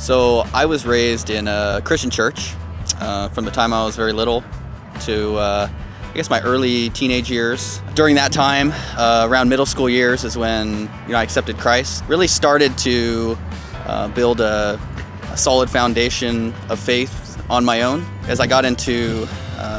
So I was raised in a Christian church from the time I was very little to I guess my early teenage years. During that time, around middle school years, is when I accepted Christ. Really started to build a solid foundation of faith on my own. As I got into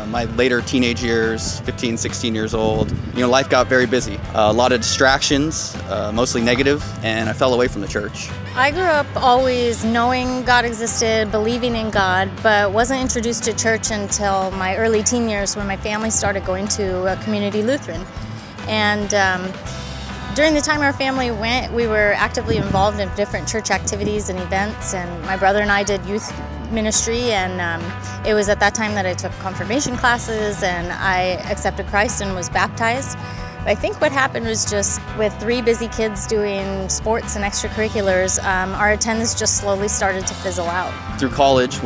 my later teenage years, 15, 16 years old, life got very busy. A lot of distractions, mostly negative, and I fell away from the church. I grew up always knowing God existed, believing in God, but wasn't introduced to church until my early teen years when my family started going to a community Lutheran. And during the time our family went, we were actively involved in different church activities and events, and my brother and I did youth ministry, and it was at that time that I took confirmation classes and I accepted Christ and was baptized. I think what happened was just with 3 busy kids doing sports and extracurriculars, our attendance just slowly started to fizzle out. Through college,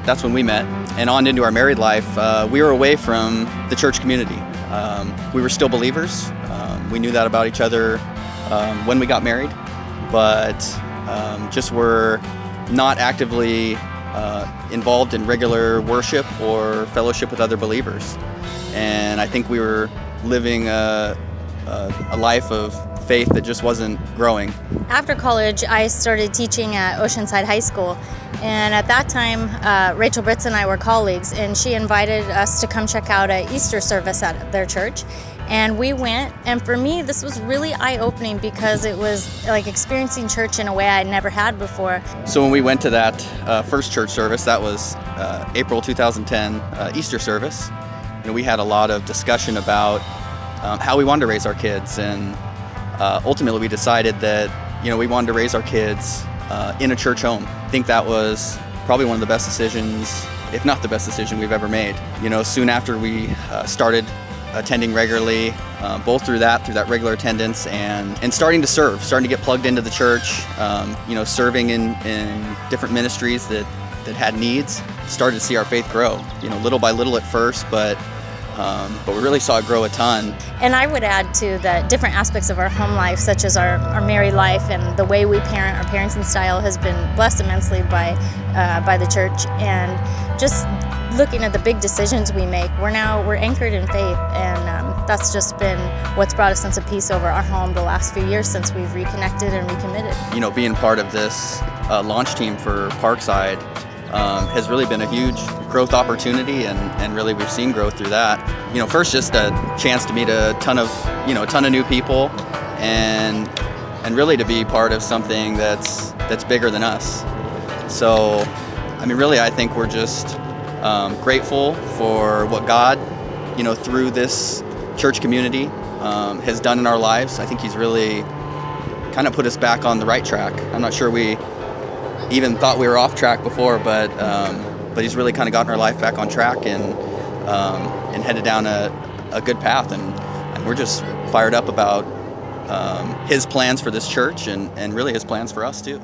that's when we met, and on into our married life, we were away from the church community. We were still believers. We knew that about each other when we got married, but just were not actively involved in regular worship or fellowship with other believers. And I think we were living a life of faith that just wasn't growing. After college, I started teaching at Oceanside High School, and at that time, Rachel Britz and I were colleagues, and she invited us to come check out an Easter service at their church. And we went, and for me, this was really eye-opening because it was like experiencing church in a way I never had before. So when we went to that first church service, that was April 2010 Easter service, we had a lot of discussion about how we wanted to raise our kids, and ultimately we decided that we wanted to raise our kids in a church home. I think that was probably one of the best decisions, if not the best decision we've ever made. Soon after we started attending regularly, both through that regular attendance and starting to get plugged into the church, serving in different ministries that had needs, started to see our faith grow, little by little at first, but we really saw it grow a ton. And I would add to the different aspects of our home life, such as our married life and the way we parent. Our parenting style has been blessed immensely by the church, and just looking at the big decisions we make, we're anchored in faith, and that's just been what's brought a sense of peace over our home the last few years since we've reconnected and recommitted. Being part of this launch team for Parkside has really been a huge growth opportunity, and really we've seen growth through that. First, just a chance to meet a ton of new people, and really to be part of something that's bigger than us. So, really, I think we're just grateful for what God, through this church community, has done in our lives. I think He's really kind of put us back on the right track. I'm not sure we even thought we were off track before, but He's really kind of gotten our life back on track and headed down a good path, and we're just fired up about His plans for this church and really His plans for us too.